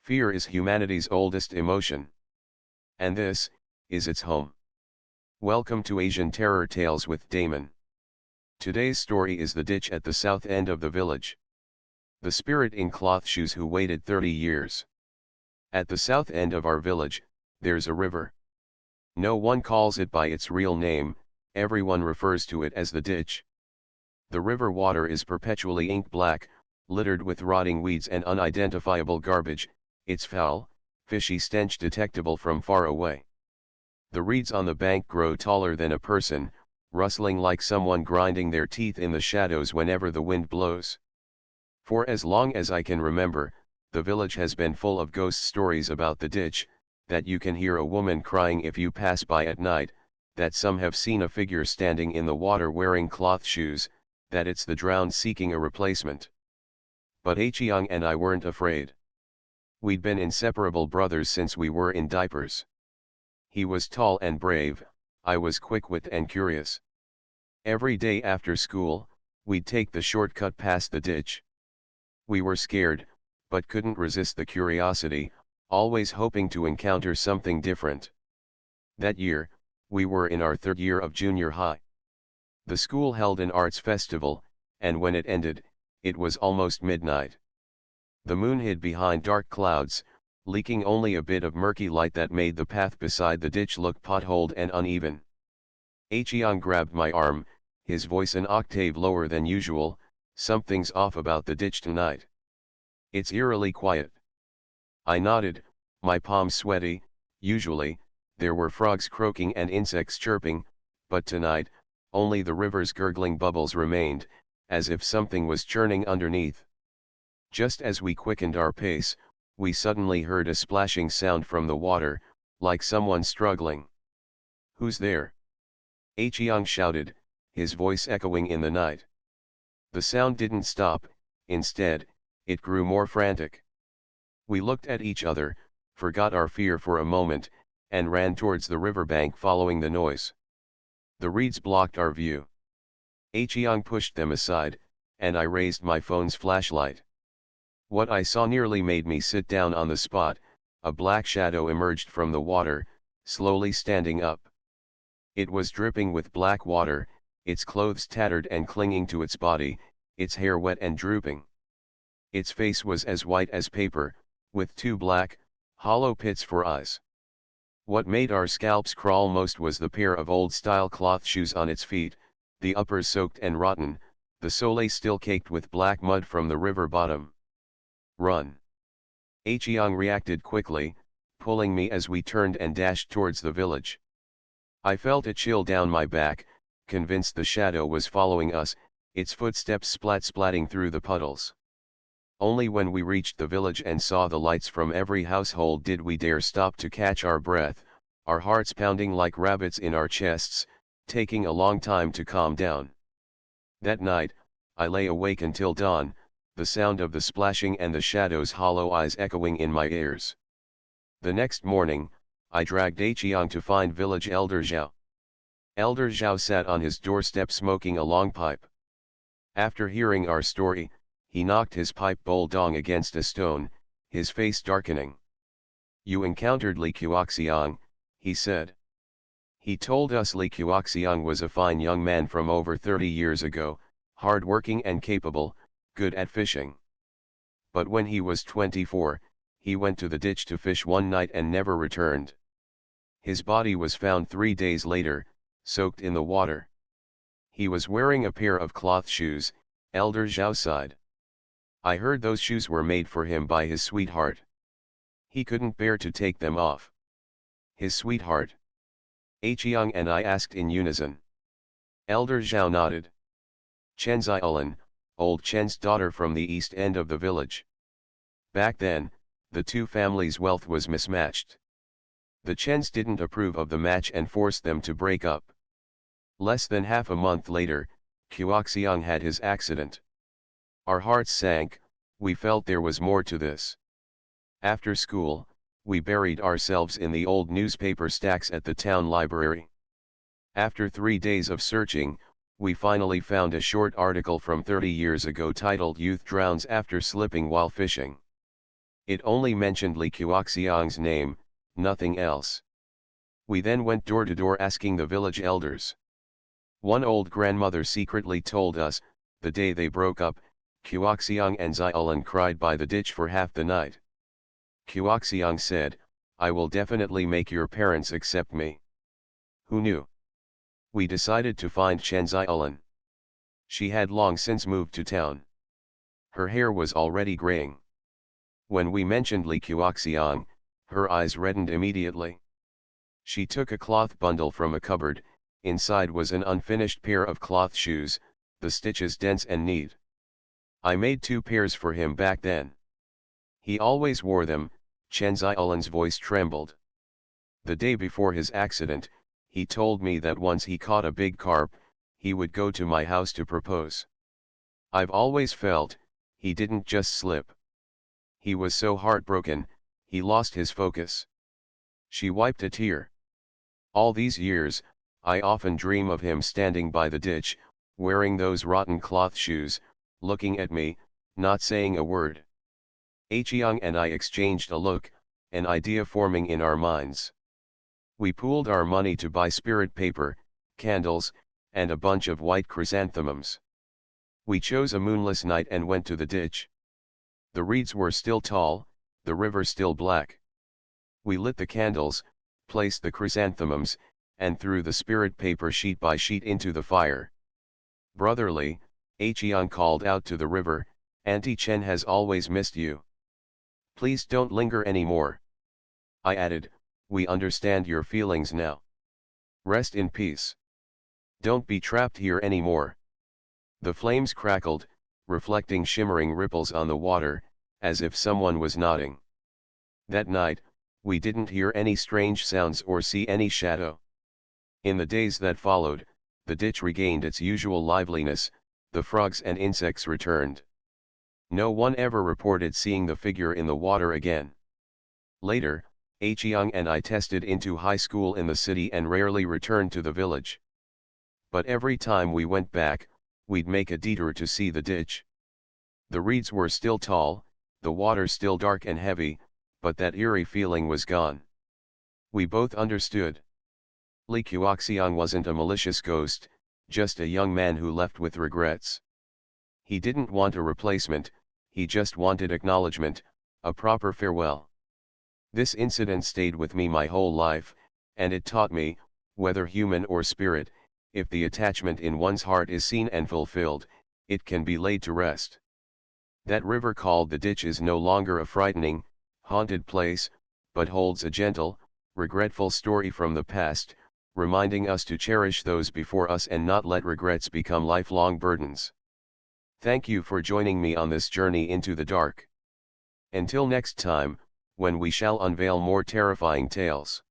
Fear is humanity's oldest emotion. And this is its home. Welcome to Asian Terror Tales with Damon. Today's story is the ditch at the south end of the village. The spirit in cloth shoes who waited 30 years. At the south end of our village, there's a river. No one calls it by its real name, everyone refers to it as the ditch. The river water is perpetually ink black, littered with rotting weeds and unidentifiable garbage, its foul, fishy stench detectable from far away. The reeds on the bank grow taller than a person, rustling like someone grinding their teeth in the shadows whenever the wind blows. For as long as I can remember, the village has been full of ghost stories about the ditch, that you can hear a woman crying if you pass by at night, that some have seen a figure standing in the water wearing cloth shoes, that it's the drowned seeking a replacement. But Qiang and I weren't afraid. We'd been inseparable brothers since we were in diapers. He was tall and brave, I was quick-witted and curious. Every day after school, we'd take the shortcut past the ditch. We were scared, but couldn't resist the curiosity, always hoping to encounter something different. That year, we were in our third year of junior high. The school held an arts festival, and when it ended, it was almost midnight. The moon hid behind dark clouds, leaking only a bit of murky light that made the path beside the ditch look potholed and uneven. Qiang grabbed my arm, his voice an octave lower than usual. Something's off about the ditch tonight. It's eerily quiet. I nodded, my palms sweaty. Usually, there were frogs croaking and insects chirping, but tonight, only the river's gurgling bubbles remained, as if something was churning underneath. Just as we quickened our pace, we suddenly heard a splashing sound from the water, like someone struggling. "Who's there?" Qiang shouted, his voice echoing in the night. The sound didn't stop, instead, it grew more frantic. We looked at each other, forgot our fear for a moment, and ran towards the riverbank following the noise. The reeds blocked our view. Qiang pushed them aside, and I raised my phone's flashlight. What I saw nearly made me sit down on the spot. A black shadow emerged from the water, slowly standing up. It was dripping with black water, its clothes tattered and clinging to its body, its hair wet and drooping. Its face was as white as paper, with two black, hollow pits for eyes. What made our scalps crawl most was the pair of old-style cloth shoes on its feet, the uppers soaked and rotten, the soles still caked with black mud from the river bottom. "Run!" Qiang reacted quickly, pulling me as we turned and dashed towards the village. I felt a chill down my back, convinced the shadow was following us, its footsteps splatting through the puddles. Only when we reached the village and saw the lights from every household did we dare stop to catch our breath, our hearts pounding like rabbits in our chests, taking a long time to calm down. That night, I lay awake until dawn, the sound of the splashing and the shadow's hollow eyes echoing in my ears. The next morning, I dragged Qiang to find village Elder Zhao. Elder Zhao sat on his doorstep smoking a long pipe. After hearing our story, he knocked his pipe bowl dong against a stone, his face darkening. "You encountered Li Guoxiang," he said. He told us Li Guoxiang was a fine young man from over 30 years ago, hard-working and capable, good at fishing. But when he was 24, he went to the ditch to fish one night and never returned. His body was found 3 days later, soaked in the water. He was wearing a pair of cloth shoes, Elder Zhao sighed. I heard those shoes were made for him by his sweetheart. He couldn't bear to take them off. His sweetheart? Qiang and I asked in unison. Elder Zhao nodded. Chen Xiulan, old Chen's daughter from the east end of the village. Back then, the two families' wealth was mismatched. The Chens didn't approve of the match and forced them to break up. Less than half a month later, Guoxiang had his accident. Our hearts sank, we felt there was more to this. After school, we buried ourselves in the old newspaper stacks at the town library. After 3 days of searching, we finally found a short article from 30 years ago titled "Youth Drowns After Slipping While Fishing." It only mentioned Li Guoxiang's name, nothing else. We then went door to door asking the village elders. One old grandmother secretly told us, the day they broke up, Guoxiang and Xiulan cried by the ditch for half the night. Guoxiang said, "I will definitely make your parents accept me." Who knew? We decided to find Chen Xiulan. She had long since moved to town. Her hair was already graying. When we mentioned Li Guoxiang, her eyes reddened immediately. She took a cloth bundle from a cupboard. Inside was an unfinished pair of cloth shoes, the stitches dense and neat. I made 2 pairs for him back then. He always wore them. Chen Xiulan's voice trembled. The day before his accident, he told me that once he caught a big carp, he would go to my house to propose. I've always felt, he didn't just slip. He was so heartbroken, he lost his focus. She wiped a tear. All these years, I often dream of him standing by the ditch, wearing those rotten cloth shoes, looking at me, not saying a word. Qiang and I exchanged a look, an idea forming in our minds. We pooled our money to buy spirit paper, candles, and a bunch of white chrysanthemums. We chose a moonless night and went to the ditch. The reeds were still tall, the river still black. We lit the candles, placed the chrysanthemums, and threw the spirit paper sheet by sheet into the fire. Brotherly, Qiang called out to the river, "Auntie Chen has always missed you. Please don't linger anymore." I added, "We understand your feelings now. Rest in peace. Don't be trapped here anymore." The flames crackled, reflecting shimmering ripples on the water, as if someone was nodding. That night, we didn't hear any strange sounds or see any shadow. In the days that followed, the ditch regained its usual liveliness, the frogs and insects returned. No one ever reported seeing the figure in the water again. Later, Qiang and I tested into high school in the city and rarely returned to the village. But every time we went back, we'd make a detour to see the ditch. The reeds were still tall, the water still dark and heavy, but that eerie feeling was gone. We both understood. Li Guoxiang wasn't a malicious ghost, just a young man who left with regrets. He didn't want a replacement, he just wanted acknowledgement, a proper farewell. This incident stayed with me my whole life, and it taught me, whether human or spirit, if the attachment in one's heart is seen and fulfilled, it can be laid to rest. That river called the ditch is no longer a frightening, haunted place, but holds a gentle, regretful story from the past, reminding us to cherish those before us and not let regrets become lifelong burdens. Thank you for joining me on this journey into the dark. Until next time, when we shall unveil more terrifying tales.